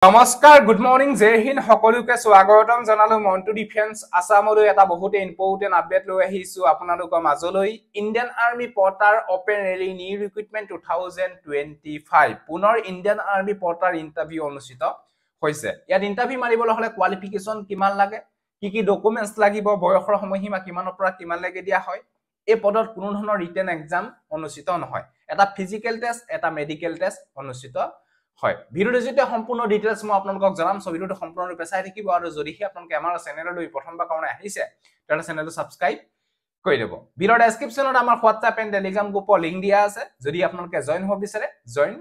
নমস্কাৰ good morning জয় হিন্দ সকলোকে স্বাগতম জনালো মন্টু ডিফেন্স আসামলৈ এটা বহুত ইম্পৰ্টেন্ট আপডেট লৈ আহিছো আপোনালোকৰ মাজলৈ Indian army porter open rally new recruitment 2025 পুনৰ ইণ্ডিয়ান আৰ্মি পৰ্টাৰ ইন্টাৰভিউ অনুষ্ঠিত হৈছে ইয়াত ইন্টাৰভিউ মাৰিবলৈ হলে কোৱালিফিকেশন কিমান লাগে কি ডকুমেন্টস লাগিব বয়সৰ সময়সীমা কিমানৰ পৰা কিমান লাগে দিয়া হয় এই পদত কোনো ধৰণৰ ৰিটেন এক্সাম অনুষ্ঠিত নহয় এটা ফিজিক্যাল টেষ্ট এটা মেডিকেল টেষ্ট অনুষ্ঠিত হয় ভিডিওৰ যেতে সম্পূৰ্ণ ডিটেইলছ মই আপোনালোকক জনাম সো ভিডিওটো সম্পূৰ্ণৰূপে চাই থাকিব আৰু যদিহে আপোনালোকে আমাৰ চেনেললৈ প্ৰথমবাৰ কাৰণে আহিছে তেতিয়াহলে চেনেলটো সাবস্ক্ৰাইব কৰি দিব ভিডিওৰ ডেসক্ৰিপচনত আমাৰ WhatsApp এণ্ড Telegram গ্ৰুপৰ লিংক দিয়া আছে যদি আপোনালোকে জয়েন হ'ব বিচাৰে জয়েন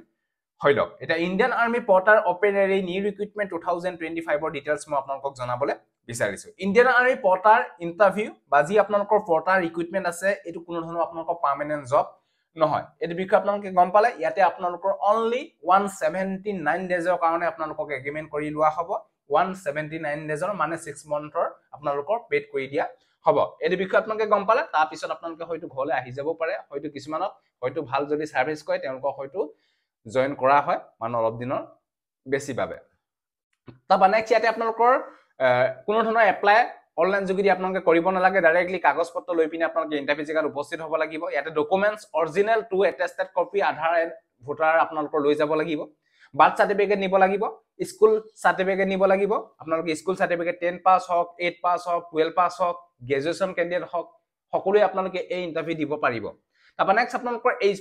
হৈ লওক এটা Indian army porter open rally new recruitment 2025 ৰ ডিটেইলছ মই আপোনালোকক জনাবলৈ বিচাৰিছো ইণ্ডিয়ান আৰ্মি পৰ্টাৰ ইন্টাৰভিউ বা যি আপোনালোকৰ পৰ্টাৰ ৰিক্ৰুটমেন্ট আছে এটো কোনো ধৰণৰ আপোনালোকৰ পাৰ্মানেন্ট জব নহয় এটো বিষয় আপোনালোকে গম পালে ইয়াতে আপোনালোকৰ only 179 ডেজৰ কাৰণে আপোনালোকক এগ্ৰিমেন্ট কৰি লোৱা হ'ব 179 ডেজৰ মানে 6 মান্থৰ আপোনালোকৰ পেড কৰি দিয়া হ'ব এটো বিষয় আপোনালোকে গম পালে তাৰ পিছত আপোনালোকে হয়তো ঘৰলৈ আহি যাব পাৰে হয়তো কিছুমানক হয়তো ভাল যদি সাৰ্ভিস কৰে তেওঁলোকক হয়তো জয়েন কৰা হয় মানে অলপ দিনৰ বেছি বাবে তাবা নেক্সট ইয়াতে আপোনালোকৰ কোনো ধৰণৰ এপ্লাই অনলাইন যোগেদি আপোনালোকে কৰিব নালাগে ডাইৰেক্টলি কাগজ পত্ৰ লৈ পিনে আপোনালোকে ইন্টাৰভিউ জেগাত উপস্থিত হ'ব লাগিব ইয়াতে documents original two attested copy Aadhaar and voter আপোনালোকৰ লৈ যাব লাগিব বাৰ্থ সাৰ্টিফিকেট নিব লাগিব স্কুল সাৰ্টিফিকেট নিব লাগিব আপোনালোকে স্কুল সাৰ্টিফিকেট 10 পাস হওক 8 পাস হওক 12 পাস হওক গ্ৰেজুৱেচন কেণ্ডিডেট হওক সকলোৱে আপোনালোকে এই ইন্টাৰভিউ দিব পাৰিব তাবা নেক্সট আপোনালোকৰ এইজ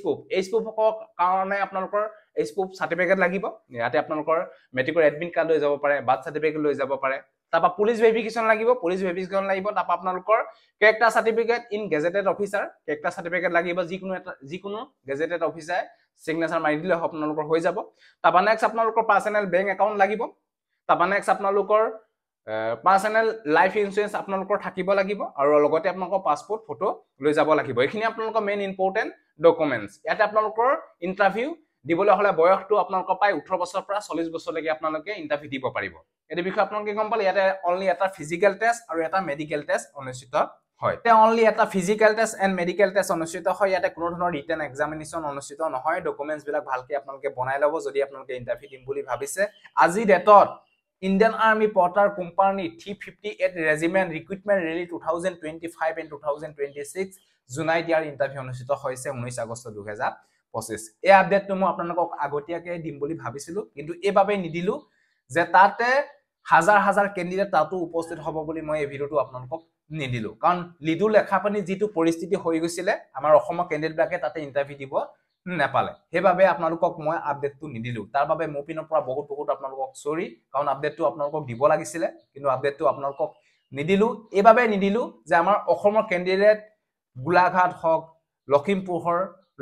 প্ৰুফৰ কাৰণে আপোনালোকৰ এইজ প্ৰুফ সাৰ্টিফিকেট লাগিব ইয়াতে আপোনালোকৰ মেট্ৰিকৰ এডমিট কাৰ্ড লৈ যাব পাৰে বাৰ্থ সাৰ্টিফিকেট লৈ যাব পাৰে তাপা পুলিশ ভেৰিফিকেশন লাগিব তাপা আপোনালোকৰ character certificate in gazetted officer character certificate লাগিব যিকোনো গেজেটেড অফিচাৰ সিগনেচাৰ মাৰি দিলে আপোনালোকৰ হৈ যাব তাপা নেক্সট আপোনালোকৰ পাৰ্সোনেল বেংক একাউন্ট লাগিব তাপা নেক্সট আপোনালোকৰ পাৰ্সোনেল লাইফ ইন্সুৰেন্স আপোনালোকৰ থাকিব লাগিব আৰু লগতে আপোনালোকৰ পাসপোৰ্ট ফটো লৈ যাব লাগিব এখিনি আপোনালোকৰ মেইন ইম্পৰ্টেন্ট ডকুমেন্টস ইয়াতে আপোনালোকৰ ইন্টাৰভিউ দিবলৈ হলে বয়সটো আপোনালোকৰ পাই 18 বছৰৰ পৰা 40 বছৰলৈকে আপোনালোকে ইন্টাৰভিউ দিব পাৰিব এই বিষয় আপোনালোকে গম পালে ইয়াতে অনলি এটা ফিজিক্যাল টেষ্ট আৰু এটা মেডিকেল টেষ্ট অনুষ্ঠিত হয় তে অনলি এটা physical test and medical test অনুষ্ঠিত হয় ইয়াতে কোনো ধৰণৰ ৰিটেন এক্সামিনেশন অনুষ্ঠিত নহয় ডকুমেন্টস বিলাক ভালকে আপোনালোকে বনাই লব যদি আপোনালোকে ইন্টাৰভিউ দিম বুলি ভাবিছে আজি ডেটত Indian army porter company 358 regiment recruitment rally 2025 and 2026 জুলাইত ইয়াৰ ইন্টাৰভিউ অনুষ্ঠিত হৈছে 19 আগষ্ট 2025 এই আপডেটটো মই আপোনালোকক আগতীয়াকৈ দিম বুলি ভাবিছিলো কিন্তু এবাবে নিদিলো যে তাতে হাজাৰ ক্যান্ডিডেট তাতো উপস্থিত হ'ব বুলি মই এই ভিডিওটো আপোনালোকক নিদিলো কাৰণ লিডু লেখাপানি যেটো পৰিস্থিতি হৈ গৈছিলে আমাৰ অসমৰ ক্যান্ডিডেটবিলাকে তাতে ইন্টাৰভিউ দিব নেপালে হেবাবে আপোনালোকক মই আপডেটটো নিদিলো তাৰ বাবে মোৰ পিনৰ পৰা বহুত আপোনালোকক সৰি কাৰণ আপডেটটো আপোনালোকক দিব লাগিছিল কিন্তু আপডেটটো আপোনালোকক নিদিলো এবাবে নিদিলো যে আমাৰ অসমৰ ক্যান্ডিডেট গোলাঘাট হক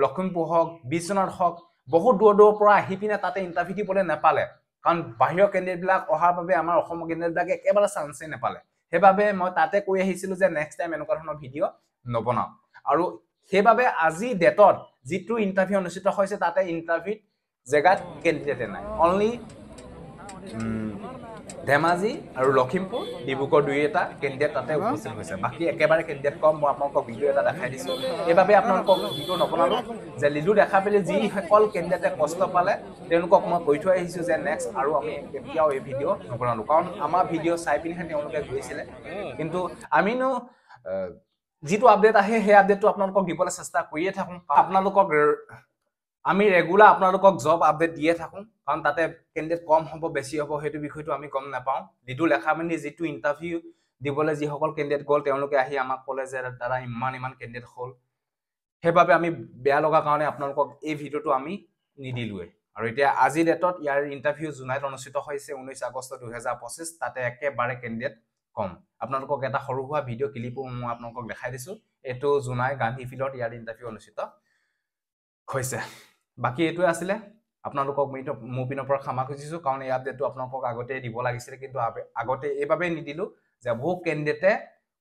লখিমপুৰ হক বিশ্বনাথ হক বহুত দূৰৰ পৰা আহি পিনে তাতে ইন্টাৰভিউ দিবলৈ নেপালে কাৰণ বাহিৰৰ ক্যান্ডিডেট বিলাক অহাৰ বাবে আমাৰ অসমৰ ক্যান্ডিডেট বিলাকে একেবাৰে চান্সে নেপালে হেবাবে মই তাতে কৈ আহিছিলো যে নেক্সট টাইম এনেকুৱা ধৰণৰ ভিডিও নবনাও আৰু হেবাবে আজি ডেটত যেটো ইন্টাৰভিউ অনুষ্ঠিত হৈছে তাতে ইন্টাৰভিউ জেগাত ক্যান্ডিডেট নাই অনলি ধেমাজি আৰু লখিমপুৰ ডিব্ৰুগড় দুই এটা ক্যান্ডিডেট তাতে উপস্থিত হৈছে বাকি একেবাৰে ক্যান্ডিডেট কম মই আপোনালোকক ভিডিও এটা দেখাই দিছো এবাবে আপোনালোকক ভিডিও নবনালো যে লিডু দেখা পেলে যি সকল ক্যান্ডিডেটে কষ্ট পালে তেওঁলোকক মই কৈ থৈ আহিছো যে নেক্সট আৰু আমি কেতিয়াও এই ভিডিও নবনালো কাৰণ আমাৰ ভিডিও চাই পিনে তেওঁলোকে গৈছিলে কিন্তু আমিনো যেটো আপডেট আহে সেই আপডেটটো আপোনালোকক দিবলৈ চেষ্টা কৰিয়ে থাকো আপোনালোকক আমি ৰেগুলাৰ আপোনালোকক জব আপডেট দিয়ে থাকো কাৰণ তাতে ক্যান্ডিডেট কম হ'ব বেছি হ'ব হেতু বিষয়টো আমি গম নাপাও লিডু লেখামানি যেটো ইন্টাৰভিউ দিবলৈ যি সকল ক্যান্ডিডেট গল তেওঁলোকে আহি আমাক ক'লে যে দাদা ইমান ক্যান্ডিডেট হল হেবাবে আমি বেয়া লগা কাৰণে আপোনালোকক এই ভিডিওটো আমি নিদিলুৱে আৰু এতিয়া আজি ডেটত ইয়াৰ ইন্টাৰভিউ জুলাইত অনুষ্ঠিত হৈছে 19 আগষ্ট 2025 তাতে একেবাৰে ক্যান্ডিডেট কম আপোনালোকক এটা সৰুহুৱা ভিডিও ক্লিপো মই আপোনালোকক দেখাই দিছো এটো জুলাই গান্ধী ফিল্ডত ইয়াৰ ইন্টাৰভিউ অনুষ্ঠিত হৈছে বাকি এটো আছিল আপোনালোকক মোৰ পিনৰ পৰা ক্ষমা খুজিছো কাৰণ এই আপডেটটো আপোনালোকক আগতে দিব লাগিছিল কিন্তু আগতে এবাবে নিদিলো যে বহু ক্যান্ডিডেটে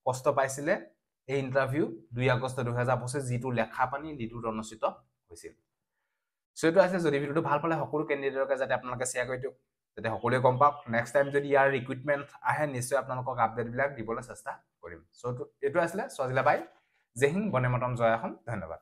কষ্ট পাইছিলে এই ইন্টাৰভিউ 2 আগষ্ট 2025 যেটো লেখাপানি লিডুত অনুষ্ঠিত হৈছিল সেটো আছে যদি ভিডিওটো ভাল পালে সকলো ক্যান্ডিডেটকে যাতে আপোনালোকে শেয়াৰ কৰি দিওক যাতে সকলোৱে গম পাওক নেক্সট টাইম যদি ইয়াৰ ৰিক্ৰুটমেন্ট আহে নিশ্চয় আপোনালোকক আপডেট বিলাক দিবলৈ চেষ্টা কৰিম সো এটো আছিল সজিলা বাই জয় হিন্দ বন্দে মাতৰম জয় অসম ধন্যবাদ